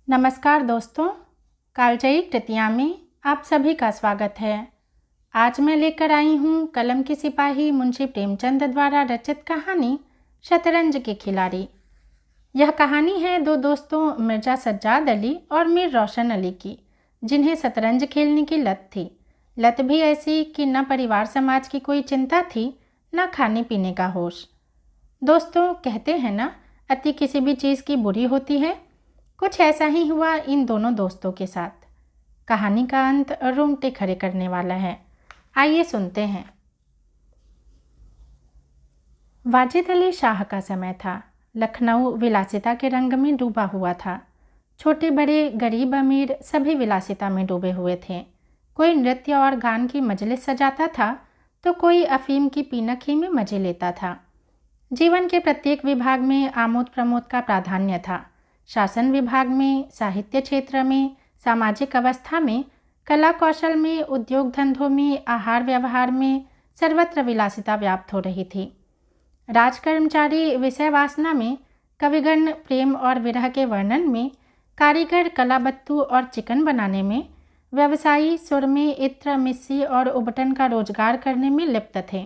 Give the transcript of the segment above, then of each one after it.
नमस्कार दोस्तों, कालजयी कृतियाँ में आप सभी का स्वागत है। आज मैं लेकर आई हूँ कलम के सिपाही मुंशी प्रेमचंद द्वारा रचित कहानी शतरंज के खिलाड़ी। यह कहानी है दो दोस्तों मिर्ज़ा सज्जाद अली और मीर रोशन अली की, जिन्हें शतरंज खेलने की लत थी। लत भी ऐसी कि न परिवार समाज की कोई चिंता थी, न खाने पीने का होश। दोस्तों, कहते हैं ना, अति किसी भी चीज़ की बुरी होती है। कुछ ऐसा ही हुआ इन दोनों दोस्तों के साथ। कहानी का अंत रोंगटे खड़े करने वाला है। आइए सुनते हैं। वाजिद अली शाह का समय था। लखनऊ विलासिता के रंग में डूबा हुआ था। छोटे बड़े, गरीब अमीर सभी विलासिता में डूबे हुए थे। कोई नृत्य और गान की मजलिस सजाता था तो कोई अफीम की पीनखी में मजे लेता था। जीवन के प्रत्येक विभाग में आमोद प्रमोद का प्राधान्य था। शासन विभाग में, साहित्य क्षेत्र में, सामाजिक अवस्था में, कला कौशल में, उद्योग धंधों में, आहार व्यवहार में सर्वत्र विलासिता व्याप्त हो रही थी। राजकर्मचारी विषय वासना में, कविगण प्रेम और विरह के वर्णन में, कारीगर कलाबत्तू और चिकन बनाने में, व्यवसायी सुरमे, इत्र, मिस्सी और उबटन का रोजगार करने में लिप्त थे।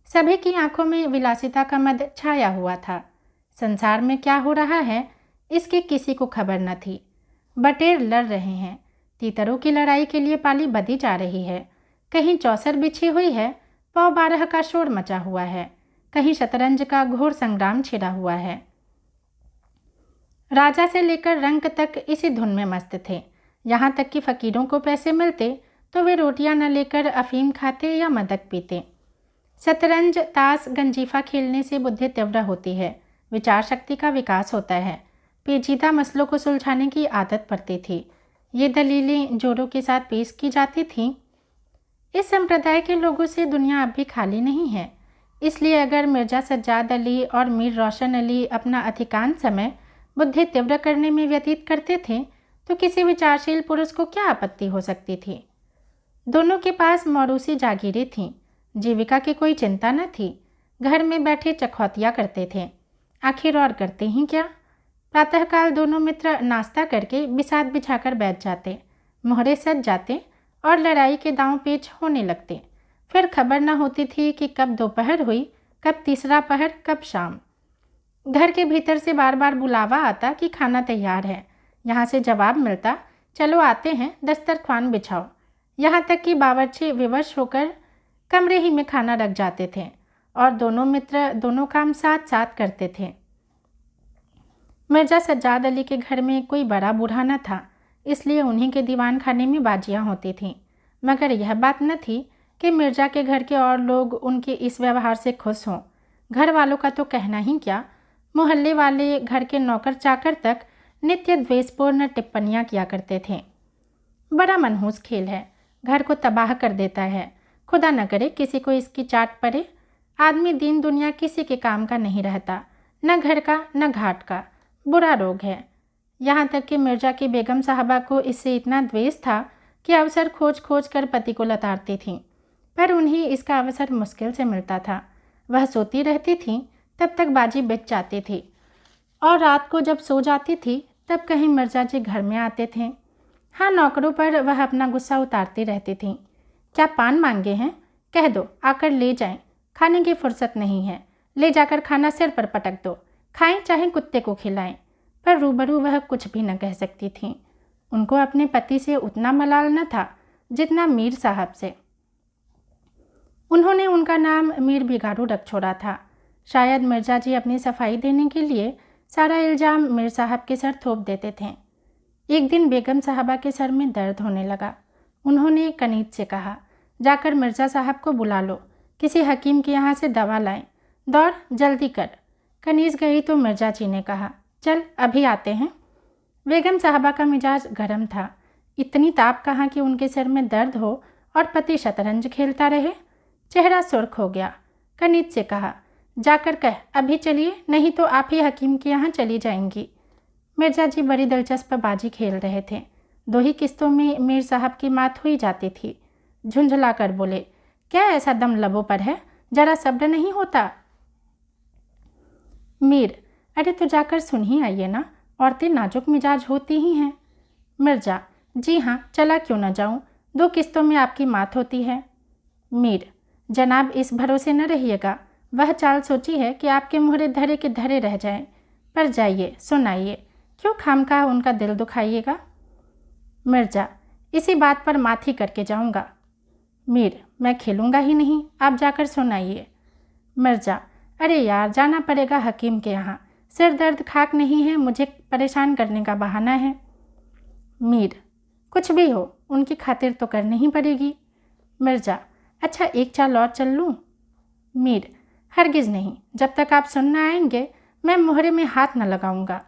सभी की आंखों में विलासिता का मद छाया हुआ था। संसार में क्या हो रहा है इसकी किसी को खबर न थी। बटेर लड़ रहे हैं, तीतरों की लड़ाई के लिए पाली बधी जा रही है। कहीं चौसर बिछी हुई है, पौ बारह का शोर मचा हुआ है। कहीं शतरंज का घोर संग्राम छिड़ा हुआ है। राजा से लेकर रंक तक इसी धुन में मस्त थे। यहाँ तक कि फकीरों को पैसे मिलते तो वे रोटियां न लेकर अफीम खाते या मदक पीते। शतरंज, ताश, गंजीफा खेलने से बुद्धि तीव्र होती है, विचार शक्ति का विकास होता है, पेचीदा मसलों को सुलझाने की आदत पड़ती थी। ये दलीलें जोरों के साथ पेश की जाती थीं। इस संप्रदाय के लोगों से दुनिया अब भी खाली नहीं है। इसलिए अगर मिर्ज़ा सज्जाद अली और मीर रोशन अली अपना अधिकांश समय बुद्धि तीव्र करने में व्यतीत करते थे तो किसी विचारशील पुरुष को क्या आपत्ति हो सकती थी। दोनों के पास मौरूसी जागीरें थीं। जीविका की कोई चिंता न थी। घर में बैठे चखौतिया करते थे। आखिर और करते ही क्या। प्रातःकाल दोनों मित्र नाश्ता करके बिसात बिछाकर बैठ जाते, मोहरे सज जाते और लड़ाई के दांव पेच होने लगते। फिर खबर न होती थी कि कब दोपहर हुई, कब तीसरा पहर, कब शाम। घर के भीतर से बार बार बुलावा आता कि खाना तैयार है। यहाँ से जवाब मिलता, चलो आते हैं, दस्तरख्वान बिछाओ। यहाँ तक कि बावर्ची विवश होकर कमरे ही में खाना रख जाते थे और दोनों मित्र दोनों काम साथ साथ करते थे। मिर्ज़ा सज्जाद अली के घर में कोई बड़ा बूढ़ा न था, इसलिए उन्हीं के दीवान खाने में बाजियाँ होती थीं। मगर यह बात न थी कि मिर्ज़ा के घर के और लोग उनके इस व्यवहार से खुश हों। घर वालों का तो कहना ही क्या, मोहल्ले वाले, घर के नौकर चाकर तक नित्य द्वेषपूर्ण टिप्पणियाँ किया करते थे। बड़ा मनहूस खेल है, घर को तबाह कर देता है। खुदा न करे किसी को इसकी चाट पड़े। आदमी दीन दुनिया किसी के काम का नहीं रहता, न घर का न घाट का। बुरा रोग है। यहाँ तक कि मिर्ज़ा की बेगम साहबा को इससे इतना द्वेष था कि अवसर खोज खोज कर पति को लताड़ती थीं, पर उन्हें इसका अवसर मुश्किल से मिलता था। वह सोती रहती थीं तब तक बाजी बिछ जाती थी और रात को जब सो जाती थी तब कहीं मिर्ज़ा जी घर में आते थे। हाँ, नौकरों पर वह अपना गुस्सा उतारती रहती थीं। क्या पान मांगे हैं? कह दो, आकर ले जाएं। खाने की फुर्सत नहीं है, ले जाकर खाना सिर पर पटक दो। खाएं चाहे कुत्ते को खिलाएं। पर रूबरू वह कुछ भी न कह सकती थीं। उनको अपने पति से उतना मलाल न था जितना मीर साहब से। उन्होंने उनका नाम मीर बिगाड़ू रख छोड़ा था। शायद मिर्ज़ा जी अपनी सफाई देने के लिए सारा इल्ज़ाम मीर साहब के सर थोप देते थे। एक दिन बेगम साहबा के सर में दर्द होने लगा। उन्होंने कनीज से कहा, जाकर मिर्ज़ा साहब को बुला लो, किसी हकीम के यहाँ से दवा लाएं। दौड़, जल्दी कर। कनीज गई तो मिर्ज़ा जी ने कहा, चल अभी आते हैं। बेगम साहबा का मिजाज गर्म था। इतनी ताप कहाँ कि उनके सिर में दर्द हो और पति शतरंज खेलता रहे। चेहरा सुर्ख हो गया। कनीज से कहा, जाकर कह अभी चलिए, नहीं तो आप ही हकीम के यहाँ चली जाएंगी। मिर्ज़ा जी बड़ी दिलचस्प बाजी खेल रहे थे। दो ही किस्तों में मीर साहब की मात हुई जाती थी। झुंझला कर बोले, क्या ऐसा दम लबों पर है, जरा सब्र नहीं होता? मीर, अरे तो जाकर सुन ही आइए ना, औरतें नाजुक मिजाज होती ही हैं। मिर्जा, जी हाँ, चला क्यों न जाऊँ, 2 किस्तों में आपकी मात होती है। मीर, जनाब इस भरोसे न रहिएगा, वह चाल सोची है कि आपके मुहरे धरे के धरे रह जाएं। पर जाइए, सुनाइए, क्यों खामखा उनका दिल दुखाइएगा। मिर्जा, इसी बात पर मात ही करके जाऊंगा। मीर, मैं खेलूंगा ही नहीं, आप जाकर सुनाइए। मिर्जा, अरे यार, जाना पड़ेगा हकीम के यहाँ, सिर दर्द खाक नहीं है, मुझे परेशान करने का बहाना है। मीर, कुछ भी हो, उनकी खातिर तो करनी ही पड़ेगी। मिर्जा, अच्छा एक चाल और चल लूँ। मीर, हरगिज़ नहीं, जब तक आप सुनना आएंगे मैं मोहरे में हाथ न लगाऊंगा।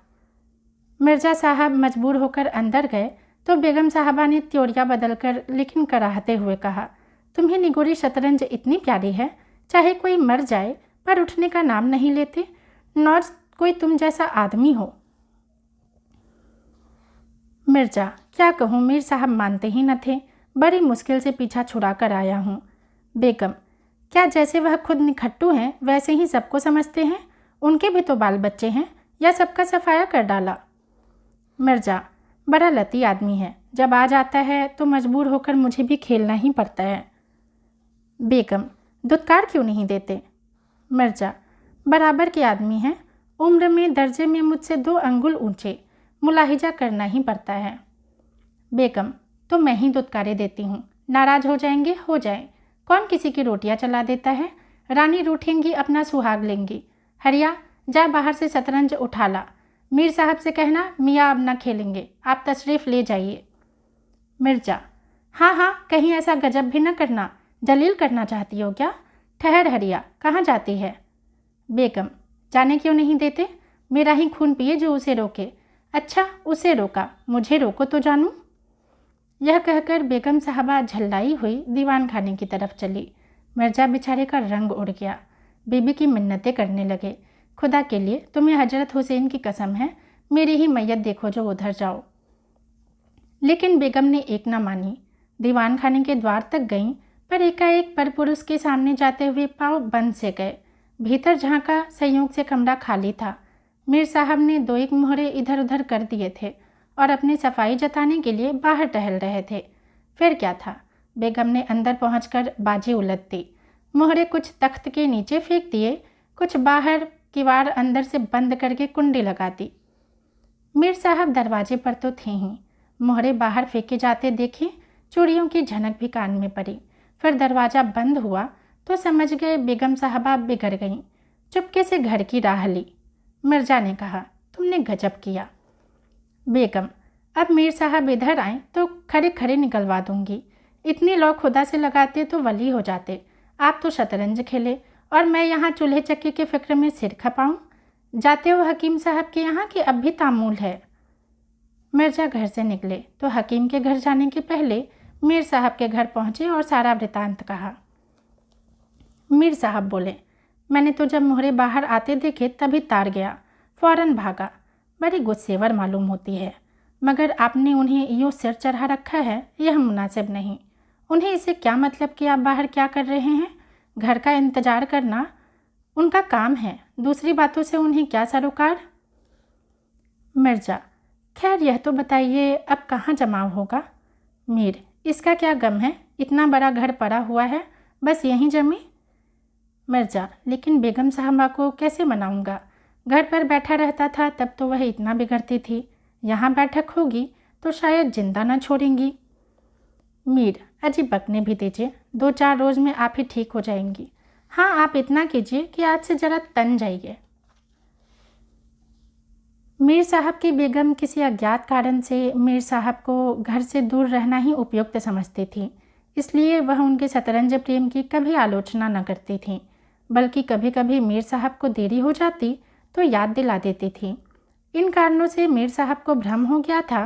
मिर्जा साहब मजबूर होकर अंदर गए तो बेगम साहबा ने त्योरिया बदलकर लेकिन कराहते हुए कहा, तुम्हें निगोरी शतरंज इतनी प्यारी है, चाहे कोई मर जाए पर उठने का नाम नहीं लेते, नॉर कोई तुम जैसा आदमी हो। मिर्जा, क्या कहूँ, मीर साहब मानते ही न थे, बड़ी मुश्किल से पीछा छुड़ा कर आया हूँ। बेगम, क्या जैसे वह खुद निखट्टू हैं वैसे ही सबको समझते हैं, उनके भी तो बाल बच्चे हैं, या सबका सफाया कर डाला। मिर्जा, बड़ा लती आदमी है, जब आ जाता है तो मजबूर होकर मुझे भी खेलना ही पड़ता है। बेगम, दुत्कार क्यों नहीं देते। मिर्जा, बराबर के आदमी हैं, उम्र में दर्जे में मुझसे 2 अंगुल ऊंचे, मुलाहिजा करना ही पड़ता है। बेगम, तो मैं ही दुत्कारे देती हूँ, नाराज हो जाएंगे हो जाए, कौन किसी की रोटियां चला देता है, रानी रूठेंगी अपना सुहाग लेंगी। हरिया, जा बाहर से शतरंज उठा ला, मीर साहब से कहना मियाँ अब ना खेलेंगे, आप तशरीफ़ ले जाइए। मिर्जा, हाँ हाँ, कहीं ऐसा गजब भी न करना, जलील करना चाहती हो क्या। ठहर हरिया, कहाँ जाती है। बेगम, जाने क्यों नहीं देते, मेरा ही खून पिए जो उसे रोके। अच्छा, उसे रोका, मुझे रोको तो जानूँ। यह कहकर बेगम साहबा झल्लाई हुई दीवान खाने की तरफ चली। मिर्जा बेचारे का रंग उड़ गया, बीबी की मिन्नतें करने लगे, खुदा के लिए तुम्हें हजरत हुसैन की कसम है, मेरी ही मैयत देखो जो उधर जाओ। लेकिन बेगम ने एक न मानी, दीवान खाने के द्वार तक गईं, पर एकाएक परपुरुष के सामने जाते हुए पाँव बंद से गए। भीतर झांका, संयोग से कमरा खाली था। मीर साहब ने 2-1 मोहरे इधर उधर कर दिए थे और अपनी सफाई जताने के लिए बाहर टहल रहे थे। फिर क्या था, बेगम ने अंदर पहुंचकर बाजी उलट दी, मोहरे कुछ तख्त के नीचे फेंक दिए, कुछ बाहर, किवाड़ अंदर से बंद करके कुंडी लगा दी। मीर साहब दरवाजे पर तो थे ही, मोहरे बाहर फेंके जाते देखे, चूड़ियों की झनक भी कान में पड़ी। फिर दरवाज़ा बंद हुआ तो समझ गए बेगम साहबा बिगड़ गईं। चुपके से घर की राह ली। मिर्जा ने कहा, तुमने गजब किया। बेगम, अब मीर साहब इधर आए तो खड़े खड़े निकलवा दूंगी, इतनी लौ खुदा से लगाते तो वली हो जाते। आप तो शतरंज खेले और मैं यहाँ चूल्हे चक्की के फिक्र में सिर खपाऊँ। जाते हो हकीम साहब के यहाँ कि अब भी तामुल है। मिर्जा घर से निकले तो हकीम के घर जाने के पहले मीर साहब के घर पहुँचे और सारा वृतांत कहा। मीर साहब बोले, मैंने तो जब मोहरे बाहर आते देखे तभी तार गया, फौरन भागा। बड़ी गुस्सेवर मालूम होती है, मगर आपने उन्हें यूँ सिर चढ़ा रखा है, यह मुनासिब नहीं। उन्हें इससे क्या मतलब कि आप बाहर क्या कर रहे हैं, घर का इंतजार करना उनका काम है, दूसरी बातों से उन्हें क्या सरोकार। मिर्जा, खैर यह तो बताइए अब कहाँ जमाव होगा। मीर, इसका क्या गम है, इतना बड़ा घर पड़ा हुआ है, बस यहीं जमे। मिर्जा, लेकिन बेगम साहबा को कैसे मनाऊंगा, घर पर बैठा रहता था तब तो वह इतना बिगड़ती थी, यहाँ बैठक होगी तो शायद जिंदा न छोड़ेंगी। मीर, अजी बकने भी दीजिए, 2-4 रोज़ में आप ही ठीक हो जाएंगी। हाँ, आप इतना कीजिए कि आज से ज़रा तन जाइए। मीर साहब की बेगम किसी अज्ञात कारण से मीर साहब को घर से दूर रहना ही उपयुक्त समझती थी, इसलिए वह उनके शतरंज प्रेम की कभी आलोचना न करती थी, बल्कि कभी कभी मीर साहब को देरी हो जाती तो याद दिला देती थी। इन कारणों से मीर साहब को भ्रम हो गया था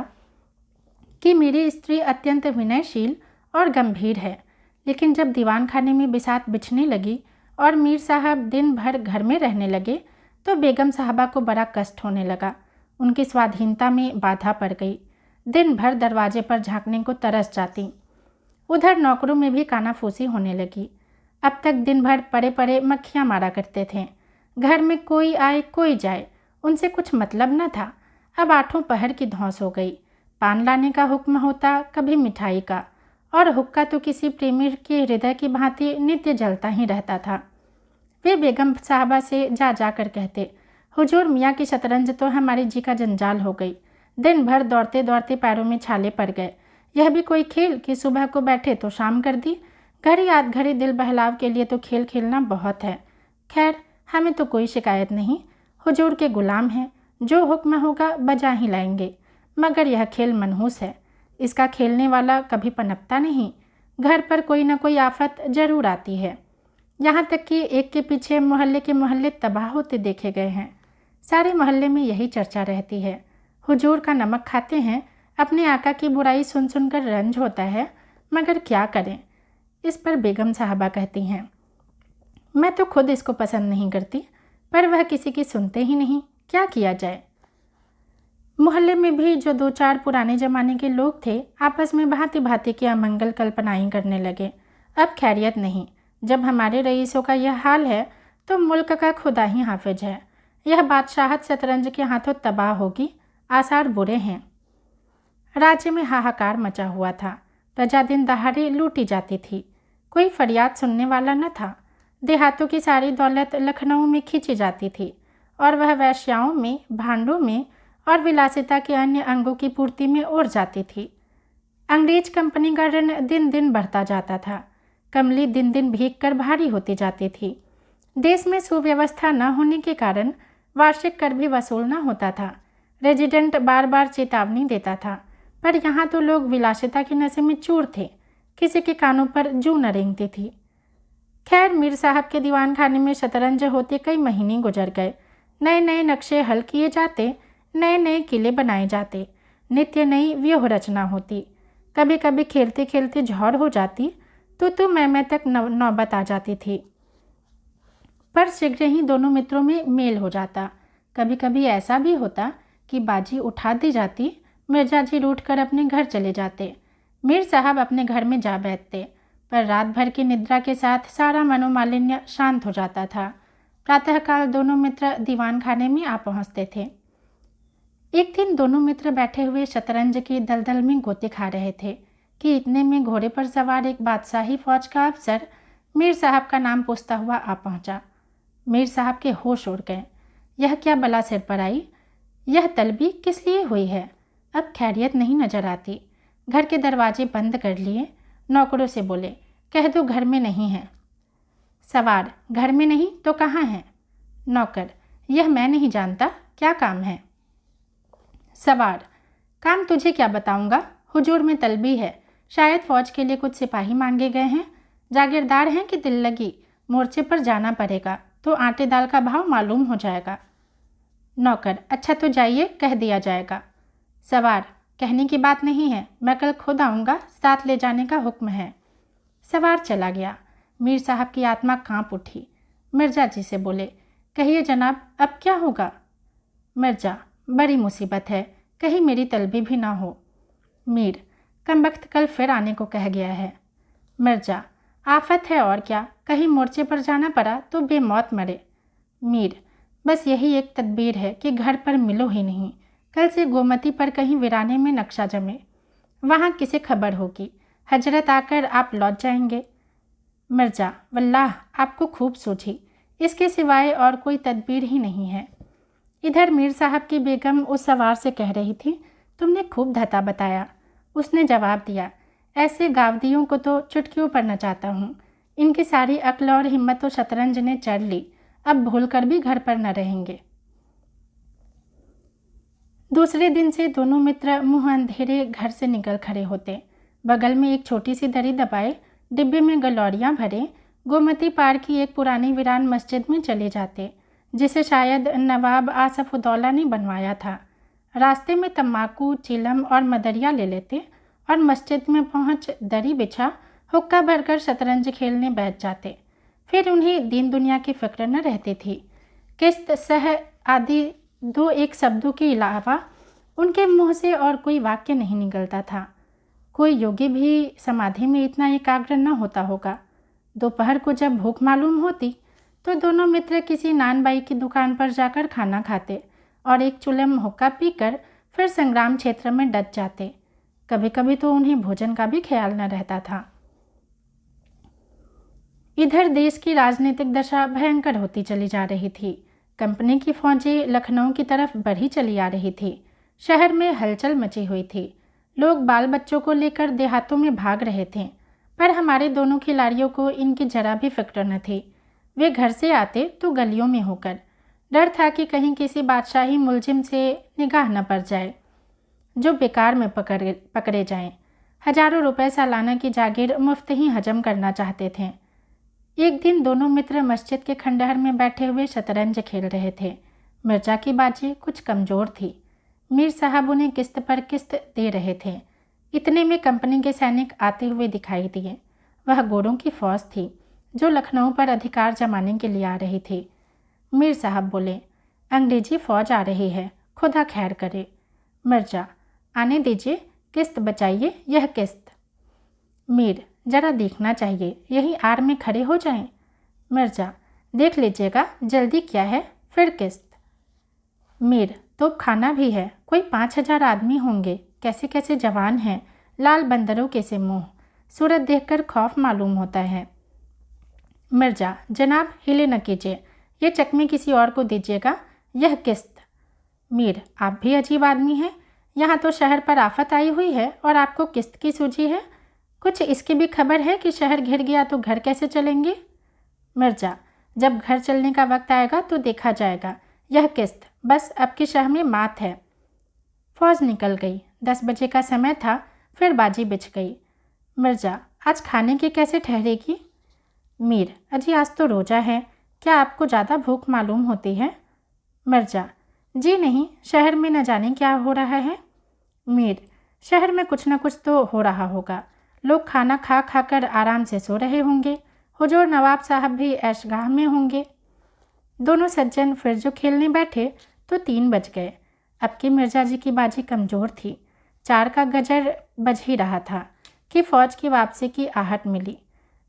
कि मेरी स्त्री अत्यंत विनयशील और गंभीर है, लेकिन जब दीवान खाने में बिसात बिछने लगी और मीर साहब दिन भर घर में रहने लगे तो बेगम साहबा को बड़ा कष्ट होने लगा। उनकी स्वाधीनता में बाधा पड़ गई, दिन भर दरवाजे पर झांकने को तरस जाती। उधर नौकरों में भी कानाफूसी होने लगी। अब तक दिन भर पड़े पड़े मक्खियाँ मारा करते थे, घर में कोई आए कोई जाए, उनसे कुछ मतलब न था। अब आठों पहर की धौंस हो गई। पान लाने का हुक्म होता, कभी मिठाई का, और हुक्का तो किसी प्रेमी के हृदय की भांति नित्य जलता ही रहता था। वे बेगम साहबा से जा कर कहते, हुजूर, मियाँ की शतरंज तो हमारी जी का जंजाल हो गई। दिन भर दौड़ते दौड़ते पैरों में छाले पड़ गए। यह भी कोई खेल कि सुबह को बैठे तो शाम कर दी। घड़ी आध घड़ी दिल बहलाव के लिए तो खेल खेलना बहुत है। खैर, हमें तो कोई शिकायत नहीं, हुजूर के गुलाम हैं, जो हुक्म होगा बजा ही लाएंगे। मगर यह खेल मनहूस है, इसका खेलने वाला कभी पनपता नहीं। घर पर कोई न कोई आफत जरूर आती है। यहाँ तक कि एक के पीछे मोहल्ले के मोहल्ले तबाह होते देखे गए हैं। सारे मोहल्ले में यही चर्चा रहती है, हुजूर का नमक खाते हैं, अपने आका की बुराई सुन सुनकर रंज होता है, मगर क्या करें। इस पर बेगम साहबा कहती हैं, मैं तो खुद इसको पसंद नहीं करती, पर वह किसी की सुनते ही नहीं, क्या किया जाए। मोहल्ले में भी जो दो चार पुराने ज़माने के लोग थे, आपस में भांति भांति की अमंगल कल्पनाएं करने लगे। अब खैरियत नहीं, जब हमारे रईसों का यह हाल है तो मुल्क का खुदा ही हाफिज है। यह बादशाहत शतरंज के हाथों तबाह होगी, आसार बुरे हैं। राज्य में हाहाकार मचा हुआ था। प्रजा दिन दहाड़े लूटी जाती थी, कोई फरियाद सुनने वाला न था। देहातों की सारी दौलत लखनऊ में खींची जाती थी और वह वैश्याओं में, भांडों में और विलासिता के अन्य अंगों की पूर्ति में उड़ जाती थी। अंग्रेज कंपनी का ऋण दिन दिन बढ़ता जाता था। कमली दिन दिन भीग कर भारी होती जाती थी। देश में सुव्यवस्था न होने के कारण वार्षिक कर भी वसूल न होता था। रेजिडेंट बार बार चेतावनी देता था, पर यहाँ तो लोग विलासिता के नशे में चूर थे, किसी के कानों पर जू न रेंगती थी। खैर, मीर साहब के दीवान खाने में शतरंज होते कई महीने गुजर गए। नए नए नक्शे हल किए जाते, नए नए किले बनाए जाते, नित्य नई व्यूह रचना होती। कभी कभी खेलते खेलते झौर हो जाती तो मैं तक नौबत आ जाती थी, पर शीघ्र ही दोनों मित्रों में मेल हो जाता। कभी कभी ऐसा भी होता कि बाजी उठा दी जाती, मिर्जा जी रूठ कर अपने घर चले जाते, मीर साहब अपने घर में जा बैठते, पर रात भर की निद्रा के साथ सारा मनोमालिन्य शांत हो जाता था। प्रातःकाल दोनों मित्र दीवान खाने में आ पहुँचते थे। एक दिन दोनों मित्र बैठे हुए शतरंज की दलदल में गोते खा रहे थे कि इतने में घोड़े पर सवार एक बादशाही फौज का अफसर मीर साहब का नाम पूछता हुआ आ पहुंचा। मीर साहब के होश उड़ गए। यह क्या बला सिर पर आई? यह तलबी किस लिए हुई है? अब खैरियत नहीं नजर आती। घर के दरवाजे बंद कर लिए, नौकरों से बोले, कह दो घर में नहीं है। सवार, घर में नहीं तो कहाँ है? नौकर, यह मैं नहीं जानता, क्या काम है? सवार, काम तुझे क्या बताऊंगा, हुजूर में तलबी है, शायद फौज के लिए कुछ सिपाही मांगे गए हैं। जागीरदार हैं कि दिल लगी, मोर्चे पर जाना पड़ेगा तो आटे दाल का भाव मालूम हो जाएगा। नौकर, अच्छा तो जाइए, कह दिया जाएगा। सवार, कहने की बात नहीं है, मैं कल खुद आऊँगा, साथ ले जाने का हुक्म है। सवार चला गया। मीर साहब की आत्मा कांप उठी। मिर्जा जी से बोले, कहिए जनाब, अब क्या होगा? मिर्जा, बड़ी मुसीबत है, कहीं मेरी तलबी भी ना हो। मीर, कमबख्त कल फिर आने को कह गया है। मिर्जा, आफत है और क्या, कहीं मोर्चे पर जाना पड़ा तो बेमौत मरे। मीर, बस यही एक तदबीर है कि घर पर मिलो ही नहीं, कल से गोमती पर कहीं वीराने में नक्शा जमे, वहाँ किसे खबर होगी, हजरत आकर आप लौट जाएंगे। मिर्जा, वल्लाह आपको खूब सूझी, इसके सिवाय और कोई तदबीर ही नहीं है। इधर मीर साहब की बेगम उस सवार से कह रही थी, तुमने खूब धता बताया। उसने जवाब दिया, ऐसे गावदियों को तो चुटकियों पर नचाता हूँ, इनकी सारी अक्ल और हिम्मत तो शतरंज ने चढ़ ली, अब भूल कर भी घर पर न रहेंगे। दूसरे दिन से दोनों मित्र मुँह अंधेरे घर से निकल खड़े होते। बगल में एक छोटी सी दरी दबाए, डिब्बे में गलौरियाँ भरे, गोमती पार की एक पुरानी वीरान मस्जिद में चले जाते, जिसे शायद नवाब आसफ उदौला ने बनवाया था। रास्ते में तम्बाकू, चिलम और मदरिया ले लेते और मस्जिद में पहुंच दरी बिछा हुक्का भरकर शतरंज खेलने बैठ जाते। फिर उन्हें दीन दुनिया की फिक्र न रहती थी। किस्त, सह आदि दो एक शब्दों के अलावा उनके मुंह से और कोई वाक्य नहीं निकलता था। कोई योगी भी समाधि में इतना एकाग्र न होता होगा। दोपहर को जब भूख मालूम होती तो दोनों मित्र किसी नानबाई की दुकान पर जाकर खाना खाते और एक चुलम हुक्का पीकर फिर संग्राम क्षेत्र में डट जाते। कभी कभी तो उन्हें भोजन का भी ख्याल न रहता था। इधर देश की राजनीतिक दशा भयंकर होती चली जा रही थी। कंपनी की फौजें लखनऊ की तरफ बढ़ी चली आ रही थी। शहर में हलचल मची हुई थी। लोग बाल बच्चों को लेकर देहातों में भाग रहे थे, पर हमारे दोनों खिलाड़ियों को इनकी जरा भी फिक्र न थी। वे घर से आते तो गलियों में होकर। डर था कि कहीं किसी बादशाही मुलजिम से निगाह न पड़ जाए जो बेकार में पकड़े जाएं। हजारों रुपए सालाना की जागीर मुफ्त ही हजम करना चाहते थे। एक दिन दोनों मित्र मस्जिद के खंडहर में बैठे हुए शतरंज खेल रहे थे। मिर्जा की बाजी कुछ कमज़ोर थी। मीर साहब उन्हें किस्त पर किस्त दे रहे थे। इतने में कंपनी के सैनिक आते हुए दिखाई दिए। वह गोरों की फौज थी जो लखनऊ पर अधिकार जमाने के लिए आ रही थी। मीर साहब बोले, अंग्रेजी फौज आ रही है, खुदा खैर करे। मिर्जा, आने दीजिए, किस्त बचाइए, यह किस्त। मीर, जरा देखना चाहिए, यही आर में खड़े हो जाएं। मिर्जा, देख लीजिएगा, जल्दी क्या है, फिर किस्त। मीर, तोप खाना भी है, कोई 5,000 आदमी होंगे, कैसे कैसे जवान हैं, लाल बंदरों के से मुंह, सूरत देखकर खौफ मालूम होता है। मिर्जा, जनाब हिले न कीजिए, ये चकमे किसी और को दीजिएगा, यह किस्त। मीर, आप भी अजीब आदमी हैं, यहाँ तो शहर पर आफत आई हुई है और आपको किस्त की सूझी है। कुछ इसकी भी खबर है कि शहर घिर गया तो घर कैसे चलेंगे। मिर्जा, जब घर चलने का वक्त आएगा तो देखा जाएगा, यह किस्त, बस अब की शह में मात है। फौज निकल गई। 10 बजे का समय था, फिर बाजी बिछ गई। मिर्जा, आज खाने की कैसे ठहरेगी। मीर, अजी आज तो रोज़ा है, क्या आपको ज़्यादा भूख मालूम होती है। मिर्जा, जी नहीं, शहर में न जाने क्या हो रहा है। मीर, शहर में कुछ न कुछ तो हो रहा होगा, लोग खाना खा खाकर आराम से सो रहे होंगे, हुजूर नवाब साहब भी ऐशगाह में होंगे। दोनों सज्जन फिर जो खेलने बैठे तो 3 बज गए। अब की मिर्जा जी की बाजी कमज़ोर थी। 4 का गजर बज ही रहा था कि फौज की वापसी की आहट मिली।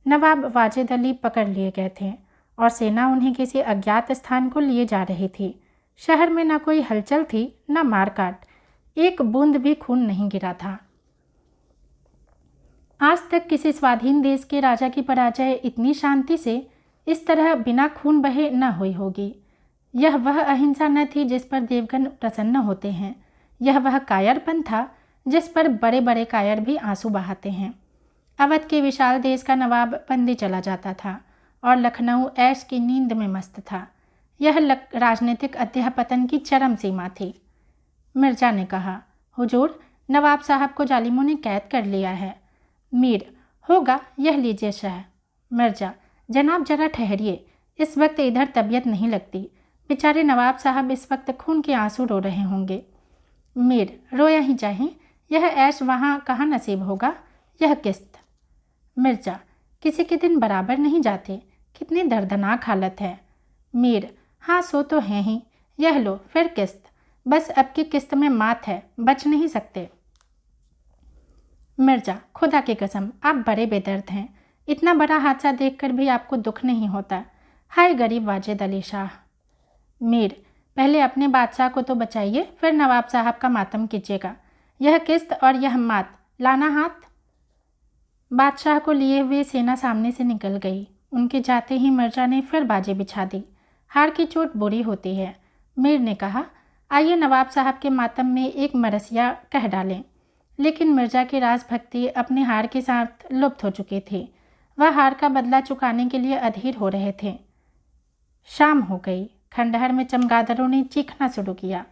नवाब वाजिद अली पकड़ लिए गए थे और सेना उन्हें किसी अज्ञात स्थान को लिए जा रही थी। शहर में न कोई हलचल थी, न मारकाट, एक बूंद भी खून नहीं गिरा था। आज तक किसी स्वाधीन देश के राजा की पराजय इतनी शांति से, इस तरह बिना खून बहे न हुई होगी। यह वह अहिंसा न थी जिस पर देवगन प्रसन्न होते हैं। यह वह कायरपन था जिस पर बड़े बड़े कायर भी आंसू बहाते हैं। अवध के विशाल देश का नवाब बंदी चला जाता था और लखनऊ ऐश की नींद में मस्त था। यह राजनीतिक अध्यापतन की चरम सीमा थी। मिर्जा ने कहा, हुजूर नवाब साहब को जालिमों ने कैद कर लिया है। मीर, होगा, यह लीजिए शह। मिर्जा, जनाब जरा ठहरिए, इस वक्त इधर तबीयत नहीं लगती, बेचारे नवाब साहब इस वक्त खून के आंसू रो रहे होंगे। मीर, रोया ही चाहे, यह ऐश वहाँ कहाँ नसीब होगा, यह किस्त। मिर्जा, किसी के दिन बराबर नहीं जाते, कितनी दर्दनाक हालत है। मीर, हाँ सो तो हैं ही, यह लो फिर किस्त, बस अब की किस्त में मात है, बच नहीं सकते। मिर्जा, खुदा की कसम आप बड़े बेदर्द हैं, इतना बड़ा हादसा देखकर भी आपको दुख नहीं होता। हाय गरीब वाजिद अली शाह। मीर, पहले अपने बादशाह को तो बचाइए, फिर नवाब साहब का मातम कीजिएगा। यह किस्त और यह मात, लाना हाथ। बादशाह को लिए हुए सेना सामने से निकल गई। उनके जाते ही मिर्जा ने फिर बाजी बिछा दी। हार की चोट बुरी होती है। मीर ने कहा, आइए नवाब साहब के मातम में एक मरसिया कह डालें। लेकिन मिर्जा की राजभक्ति अपने हार के साथ लुप्त हो चुकी थी। वह हार का बदला चुकाने के लिए अधीर हो रहे थे। शाम हो गई। खंडहर में चमगादड़ों ने चीखना शुरू किया।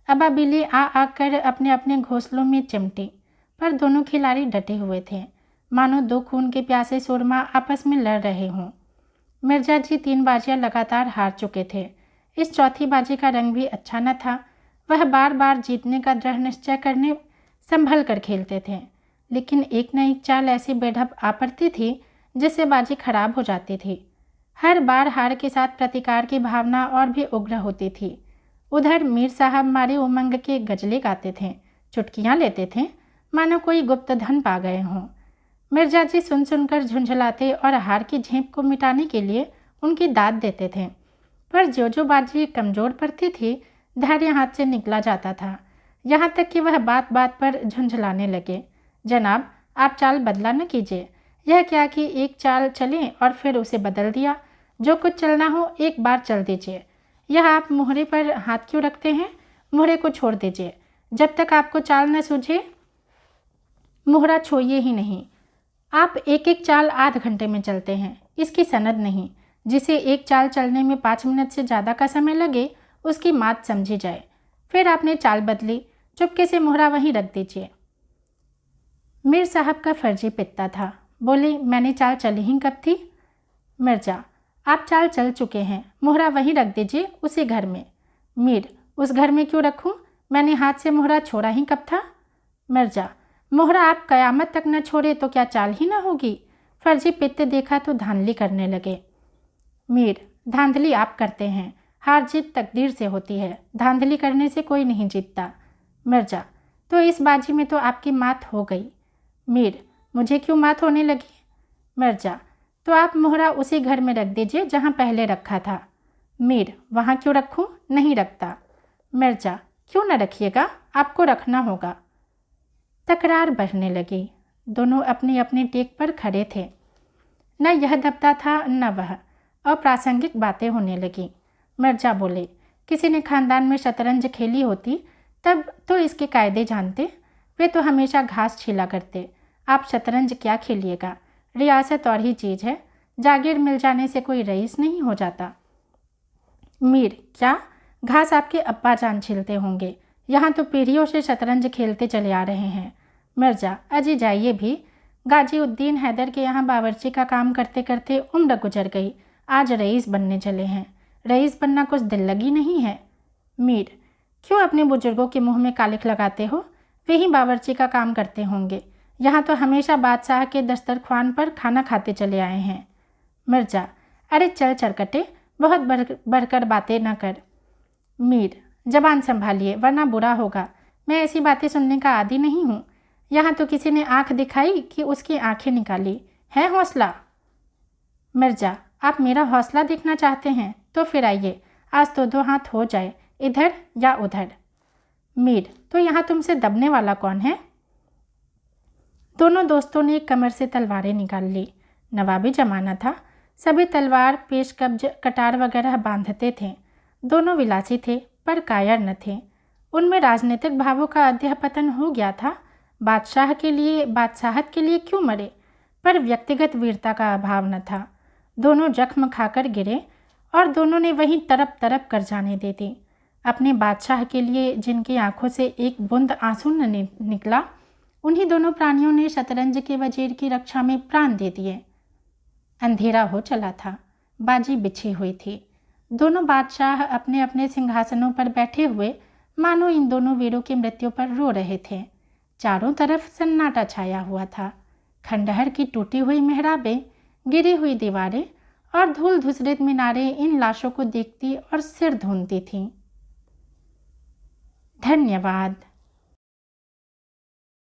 अबाबिले आ आकर अपने अपने घोंसलों में चिमटी, पर दोनों खिलाड़ी डटे हुए थे, मानो 2 खून के प्यासे सुरमा आपस में लड़ रहे हों। मिर्जा जी 3 बाजियां लगातार हार चुके थे। इस चौथी बाजी का रंग भी अच्छा न था। वह बार बार जीतने का दृढ़ निश्चय करने संभल कर खेलते थे, लेकिन एक न एक चाल ऐसी बेढप आ पड़ती थी जिससे बाजी खराब हो जाती थी। हर बार हार के साथ प्रतिकार की भावना और भी उग्र होती थी। उधर मीर साहब मारे उमंग के गजले गाते थे, चुटकियाँ लेते थे, मानो कोई गुप्त धन पा गए हों। मिर्जा जी सुन सुनकर झुंझलाते और हार की झेंप को मिटाने के लिए उनकी दाद देते थे, पर जो बाजी कमज़ोर पड़ती थी धैर्य हाथ से निकला जाता था, यहाँ तक कि वह बात बात पर झुंझलाने लगे। जनाब, आप चाल बदला न कीजिए। यह क्या कि एक चाल चलें और फिर उसे बदल दिया। जो कुछ चलना हो एक बार चल दीजिए। यह आप मोहरे पर हाथ क्यों रखते हैं? मोहरे को छोड़ दीजिए। जब तक आपको चाल न सूझे मोहरा छोड़िए ही नहीं। आप एक एक चाल आध घंटे में चलते हैं, इसकी सनद नहीं। जिसे एक चाल चलने में 5 मिनट से ज़्यादा का समय लगे उसकी मात समझी जाए। फिर आपने चाल बदली, चुपके से मोहरा वहीं रख दीजिए। मीर साहब का फर्जी पिता था। बोले, मैंने चाल चली ही कब थी? मिर्जा, आप चाल चल चुके हैं, मोहरा वहीं रख दीजिए, उसी घर में। मीर, उस घर में क्यों रखूं? मैंने हाथ से मोहरा छोड़ा ही कब था? मिर्जा, मोहरा आप कयामत तक न छोड़े तो क्या चाल ही न होगी? फर्जी पित्त देखा तो धांधली करने लगे। मीर, धांधली आप करते हैं, हार जीत तकदीर से होती है, धांधली करने से कोई नहीं जीतता। मिर्जा, तो इस बाजी में तो आपकी मात हो गई। मीर, मुझे क्यों मात होने लगी? मिर्जा, तो आप मोहरा उसी घर में रख दीजिए जहाँ पहले रखा था। मीर, वहाँ क्यों रखूँ? नहीं रखता। मिर्जा, क्यों न रखिएगा, आपको रखना होगा। तकरार बढ़ने लगी। दोनों अपनी अपनी टेक पर खड़े थे। न यह दबता था न वह। अप्रासंगिक बातें होने लगी। मिर्जा बोले, किसी ने खानदान में शतरंज खेली होती तब तो इसके कायदे जानते। वे तो हमेशा घास छीला करते। आप शतरंज क्या खेलिएगा? रियासत और ही चीज़ है, जागीर मिल जाने से कोई रईस नहीं हो जाता। मीर, क्या? घास आपके अब्बा जान छीलते होंगे, यहाँ तो पीढ़ियों से शतरंज खेलते चले आ रहे हैं। मिर्जा, अजी जाइए भी। गाजी उद्दीन हैदर के यहाँ बावर्ची का काम करते करते उम्र गुजर गई, आज रईस बनने चले हैं। रईस बनना कुछ दिल लगी नहीं है। मीर, क्यों अपने बुजुर्गों के मुंह में कालिख लगाते हो? वे ही बावर्ची का काम करते होंगे, यहाँ तो हमेशा बादशाह के दस्तरख्वान पर खाना खाते चले आए हैं। मिर्जा, अरे चल चरकटे, बहुत बढ़कर बातें न कर। मीर, जबान संभालिए वरना बुरा होगा। मैं ऐसी बातें सुनने का आदी नहीं हूँ। यहाँ तो किसी ने आँख दिखाई कि उसकी आँखें निकाली। है हौसला? मिर्जा, आप मेरा हौसला देखना चाहते हैं तो फिर आइए, आज तो 2 हाथ हो जाए, इधर या उधर। मीर, तो यहाँ तुमसे दबने वाला कौन है? दोनों दोस्तों ने कमर से तलवारें निकाल ली। नवाबी जमाना था, सभी तलवार पेश कब्ज कटार वगैरह बांधते थे। दोनों विलासी थे पर कायर न थे। उनमें राजनीतिक भावों का अध्यपतन हो गया था। बादशाहत के लिए क्यों मरे, पर व्यक्तिगत वीरता का अभाव न था। दोनों जख्म खाकर गिरे और दोनों ने वहीं तरप तरप कर जाने दे दी। अपने बादशाह के लिए जिनकी आंखों से एक बूंद आंसू न निकला, उन्हीं दोनों प्राणियों ने शतरंज के वजीर की रक्षा में प्राण दे दिए। अंधेरा हो चला था, बाजी बिछी हुई थी। दोनों बादशाह अपने अपने सिंहासनों पर बैठे हुए मानो इन दोनों वीरों की मृत्यु पर रो रहे थे। चारों तरफ सन्नाटा छाया हुआ था। खंडहर की टूटी हुई मेहराबें, गिरी हुई दीवारें और धूल धूसरित मीनारें इन लाशों को देखती और सिर धूनती थीं। धन्यवाद।